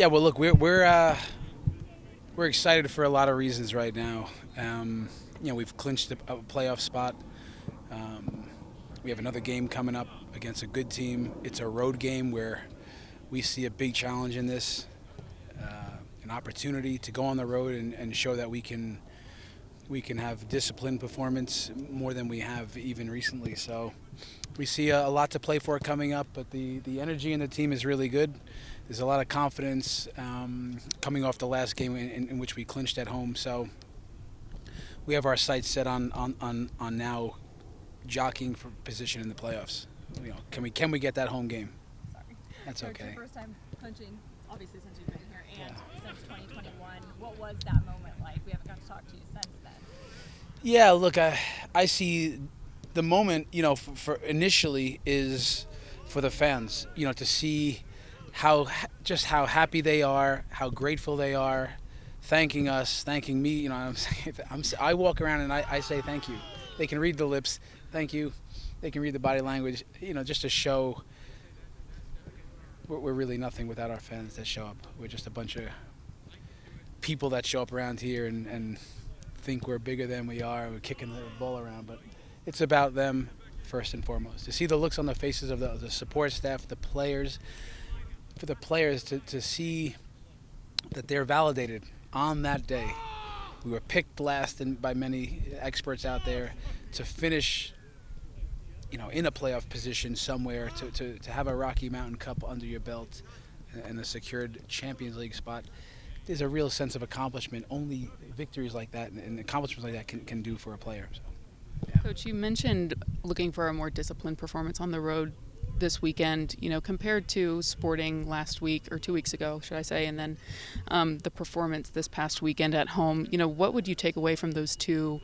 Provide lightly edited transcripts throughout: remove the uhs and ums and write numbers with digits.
Yeah, well, look, we're excited for a lot of reasons right now. We've clinched a playoff spot. Um, we have another game coming up against a good team. It's a road game where we see a big challenge in this, an opportunity to go on the road and show that we can have disciplined performance more than we have even recently. So we see a lot to play for coming up, but the energy in the team is really good. There's a lot of confidence coming off the last game in which we clinched at home. So we have our sights set on now jockeying for position in the playoffs. Can we get that home game? Sorry. That's Coach, okay. your first time punching, obviously since you've been here and Yeah. since 2021. What was that moment like? We haven't got to talk to you since then. Yeah, look, I see the moment, for initially is for the fans, to see just how happy they are, how grateful they are, thanking us, thanking me. I walk around and I say thank you. They can read the lips, thank you. They can read the body language, just to show we're really nothing without our fans that show up. We're just a bunch of people that show up around here and think we're bigger than we are. We're kicking the ball around, but it's about them first and foremost. To see the looks on the faces of the support staff, the players, for the players to see that they're validated on that day. We were picked last by many experts out there to finish, in a playoff position somewhere, to have a Rocky Mountain Cup under your belt and a secured Champions League spot. There's a real sense of accomplishment. Only victories like that and accomplishments like that can do for a player. So, yeah. Coach, you mentioned looking for a more disciplined performance on the road this weekend, compared to Sporting last week or 2 weeks ago, should I say, and then the performance this past weekend at home. What would you take away from those two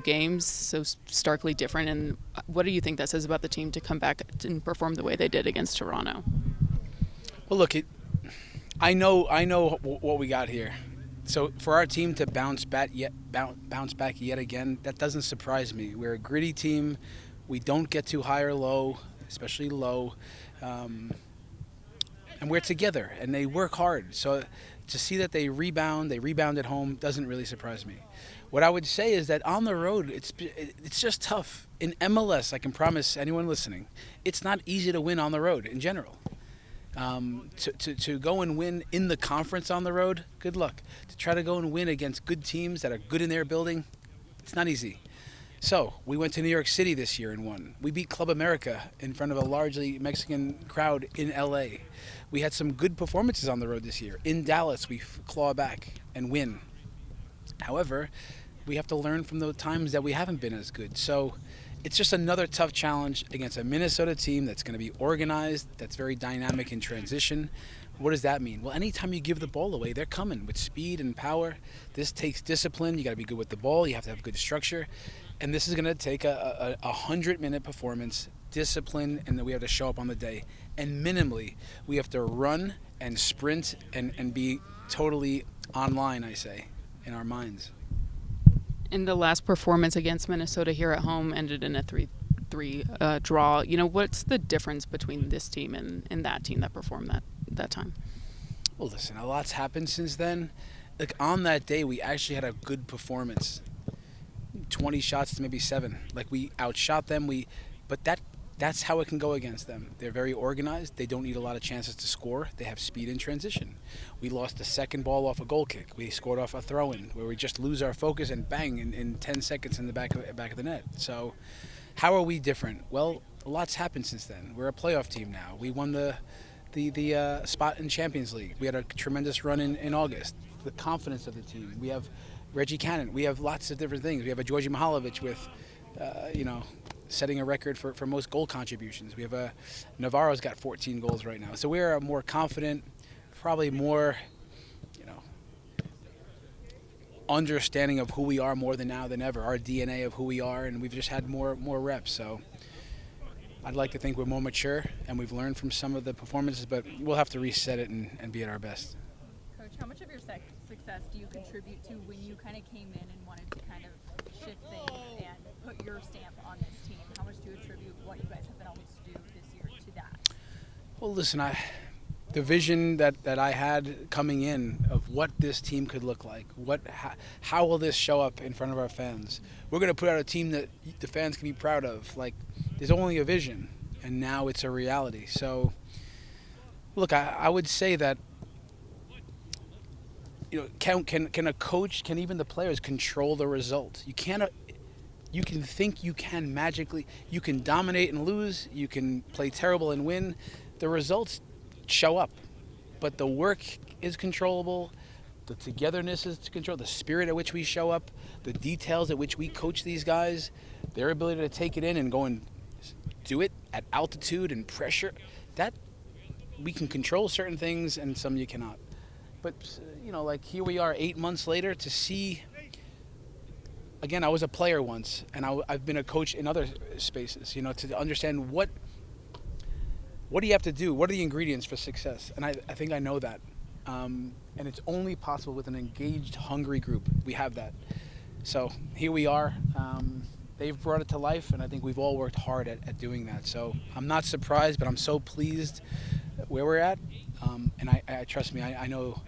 games so starkly different, and what do you think that says about the team to come back and perform the way they did against Toronto? Well, look, I know what we got here. So for our team to bounce back yet again, that doesn't surprise me. We're a gritty team. We don't get too high or low, especially low, and we're together and they work hard. So to see that they rebound at home doesn't really surprise me. What I would say is that on the road, it's just tough. In MLS, I can promise anyone listening, it's not easy to win on the road in general. To go and win in the conference on the road, good luck. To try to go and win against good teams that are good in their building, it's not easy. So we went to New York City this year and won. We beat Club America in front of a largely Mexican crowd in LA. We had some good performances on the road this year. In Dallas, we claw back and win. However, we have to learn from the times that we haven't been as good. So it's just another tough challenge against a Minnesota team that's going to be organized, that's very dynamic in transition. What does that mean? Well, anytime you give the ball away, they're coming with speed and power. This takes discipline. You got to be good with the ball. You have to have good structure. And this is going to take a 100-minute performance, discipline, and then we have to show up on the day. And minimally, we have to run and sprint and be totally online, I say, in our minds. In the last performance against Minnesota here at home ended in a 3-3 draw. What's the difference between this team and that team that performed that time? Well, listen, a lot's happened since then. Like on that day, we actually had a good performance. 20 shots to maybe 7. Like we outshot them. But that's how it can go against them. They're very organized. They don't need a lot of chances to score. They have speed in transition. We lost the second ball off a goal kick. We scored off a throw-in where we just lose our focus and bang in 10 seconds in the back of the net. So how are we different? Well, a lot's happened since then. We're a playoff team now. We won the spot in Champions League. We had a tremendous run in August. The confidence of the team. We have Reggie Cannon. We have lots of different things. We have a Georgi Mihalovic with, setting a record for most goal contributions. We have Navarro's got 14 goals right now. So we're a more confident, probably more, understanding of who we are more than now than ever. Our DNA of who we are, and we've just had more reps. So I'd like to think we're more mature and we've learned from some of the performances, but we'll have to reset it and be at our best. Coach, how much of your success do you contribute to when you kind of came in and wanted to kind of shift things and put your stamp on this team? How much do you attribute what you guys have been able to do this year to that? Well, listen, the vision that I had coming in of what this team could look like. How will this show up in front of our fans? We're going to put out a team that the fans can be proud of. Like, there's only a vision, and now it's a reality. So, look, I would say that, can a coach, can even the players control the result? You cannot. You can think you can magically, you can dominate and lose, you can play terrible and win. The results show up, but the work is controllable, the togetherness is controlled, the spirit at which we show up, the details at which we coach these guys, their ability to take it in and go and do it at altitude and pressure, that we can control certain things and some you cannot. But, like here we are 8 months later to see. Again, I was a player once, and I've been a coach in other spaces, to understand what do you have to do? What are the ingredients for success? And I think I know that. And it's only possible with an engaged, hungry group. We have that. So here we are. They've brought it to life, and I think we've all worked hard at doing that. So I'm not surprised, but I'm so pleased where we're at. And I trust me, I know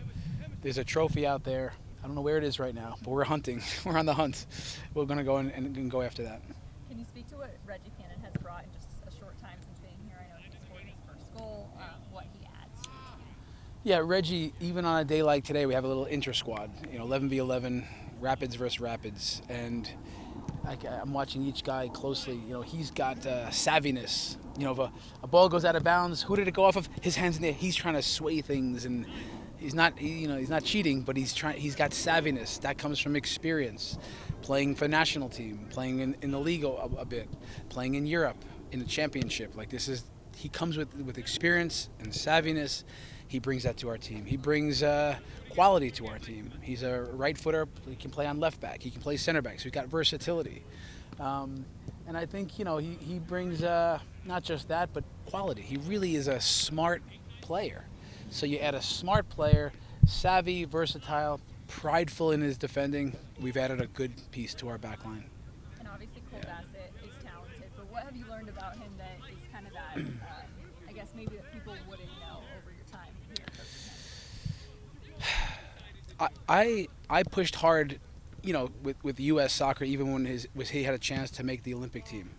there's a trophy out there. I don't know where it is right now, but we're hunting. We're on the hunt. We're going to go and go after that. Can you speak to what Reggie Cannon has brought in just a short time since being here? I know he scored his first goal, what he adds to the team. Yeah, Reggie, even on a day like today, we have a little inter-squad, 11v11, Rapids versus Rapids. And I'm watching each guy closely. He's got savviness. If a ball goes out of bounds, who did it go off of? His hands in there. He's trying to sway things, and he's not cheating, but he's got savviness. That comes from experience, playing for the national team, playing in the league a bit, playing in Europe in the championship. He comes with experience and savviness. He brings that to our team. He brings quality to our team. He's a right footer. He can play on left back. He can play center back. So he's got versatility. And I think he brings not just that, but quality. He really is a smart player. So you add a smart player, savvy, versatile, prideful in his defending. We've added a good piece to our back line. And obviously Cole Bassett is talented, but what have you learned about him that is kind of that, I guess maybe that people wouldn't know over your time here coaching him? I pushed hard, with U.S. soccer, even when he had a chance to make the Olympic team.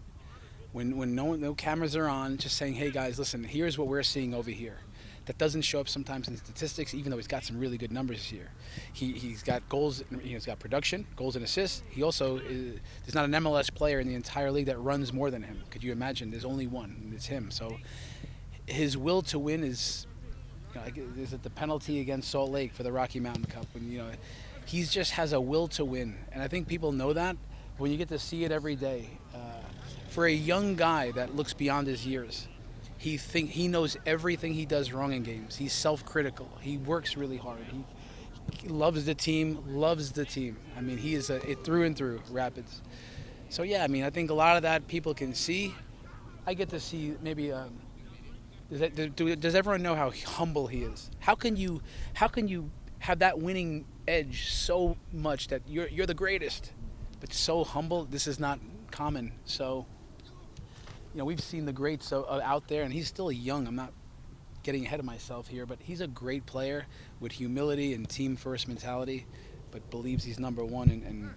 When no cameras are on, just saying, hey guys, listen, here's what we're seeing over here. That doesn't show up sometimes in statistics, even though he's got some really good numbers here. He's got goals, he's got production, goals and assists. He also there's not an MLS player in the entire league that runs more than him. Could you imagine? There's only one, and it's him. So his will to win is, is it the penalty against Salt Lake for the Rocky Mountain Cup? When he just has a will to win, and I think people know that when you get to see it every day. For a young guy that looks beyond his years. He knows everything he does wrong in games. He's self-critical. He works really hard. He loves the team. I mean, he is it through and through, Rapids. So yeah, I think a lot of that people can see. I get to see maybe. Does everyone know how humble he is? How can you have that winning edge so much that you're the greatest, but so humble? This is not common. So. We've seen the greats out there, and he's still young. I'm not getting ahead of myself here, but he's a great player with humility and team-first mentality, but believes he's number one and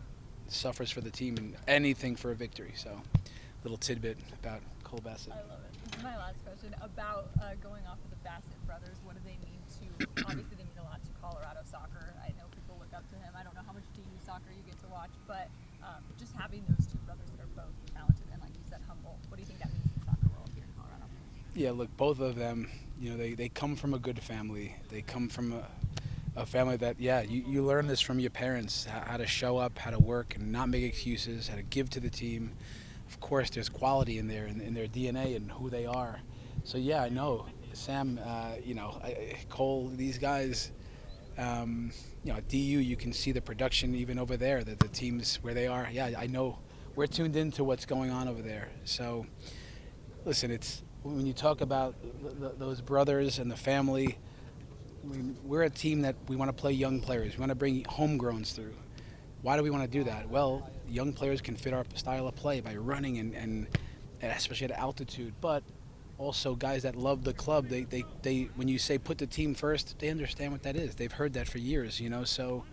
suffers for the team and anything for a victory. So, little tidbit about Cole Bassett. I love it. This is my last question about going off of the Bassett brothers. What do they mean to? Obviously, they mean a lot to Colorado soccer. I know people look up to him. I don't know how much DU soccer you get to watch, but just having those two brothers that are both talented and, like you said, humble. What do you think that means to the soccer world here in Colorado? Yeah, look, both of them, they come from a good family. They come from a family that, you learn this from your parents, how to show up, how to work and not make excuses, how to give to the team. Of course, there's quality in there, in their DNA and who they are. So, yeah, I know. Sam, Cole, these guys, at DU, you can see the production even over there, the teams where they are. Yeah, I know. We're tuned into what's going on over there. So, listen, it's when you talk about those brothers and the family, we're a team that we want to play young players. We want to bring homegrowns through. Why do we want to do that? Well, young players can fit our style of play by running and especially at altitude. But also guys that love the club. They when you say put the team first, they understand what that is. They've heard that for years, you know. So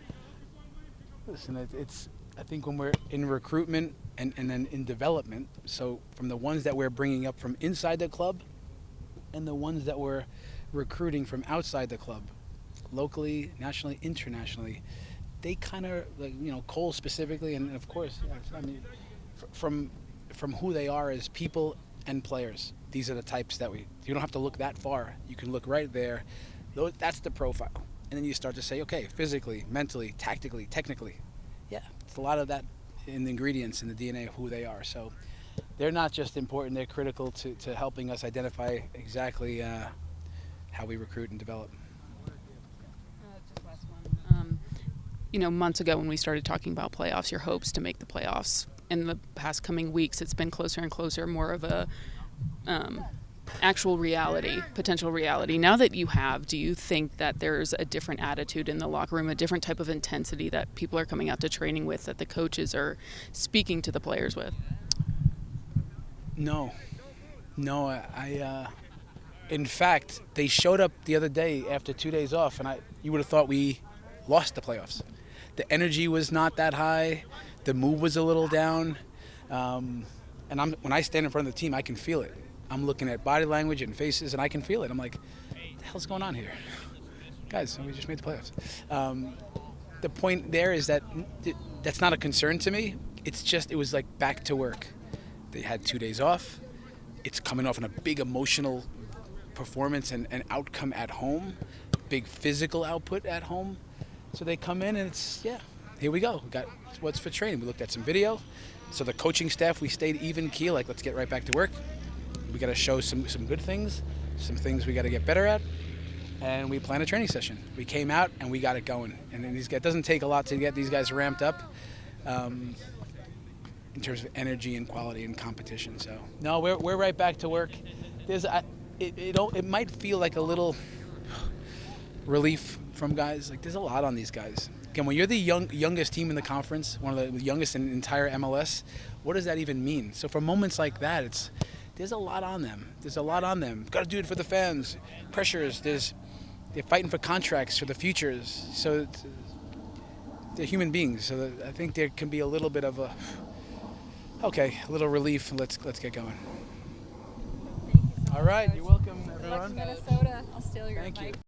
listen, it's I think when we're in recruitment and then in development, so from the ones that we're bringing up from inside the club and the ones that we're recruiting from outside the club, locally, nationally, internationally, they kind of, like, you know, Cole specifically, and of course, yeah, I mean, from who they are as people and players, these are the types that you don't have to look that far. You can look right there. That's the profile. And then you start to say, okay, physically, mentally, tactically, technically. Yeah, it's a lot of that in the ingredients in the DNA of who they are. So they're not just important, they're critical to helping us identify exactly how we recruit and develop. Just last one. You know, months ago when we started talking about playoffs, your hopes to make the playoffs, in the past coming weeks, it's been closer and closer, more of a actual reality, potential reality. Now that you have, do you think that there's a different attitude in the locker room, a different type of intensity that people are coming out to training with, that the coaches are speaking to the players with? No, I in fact, they showed up the other day after 2 days off, and you would have thought we lost the playoffs. The energy was not that high, the mood was a little down, and when I stand in front of the team, I can feel it. I'm looking at body language and faces, and I can feel it. I'm like, what the hell's going on here? Guys, we just made the playoffs. The point there is that that's not a concern to me. It was like back to work. They had 2 days off. It's coming off on a big emotional performance and outcome at home, big physical output at home. So they come in and it's, yeah, here we go. We got what's for training. We looked at some video. So the coaching staff, we stayed even keel, like let's get right back to work. We got to show some good things, some things we got to get better at, and we planned a training session. We came out and we got it going. And then it doesn't take a lot to get these guys ramped up in terms of energy and quality and competition. So no, we're right back to work. It might feel like a little relief from guys. Like there's a lot on these guys. Again, when you're the youngest team in the conference, one of the youngest in the entire MLS, what does that even mean? So for moments like that, there's a lot on them. There's a lot on them. Got to do it for the fans. Pressures. They're fighting for contracts for the futures. So they're human beings. So I think there can be a little bit of a little relief. Let's get going. Thank you so much, All right, Coach. you're welcome, Good luck everyone. to Minnesota. I'll steal your Thank mic. you.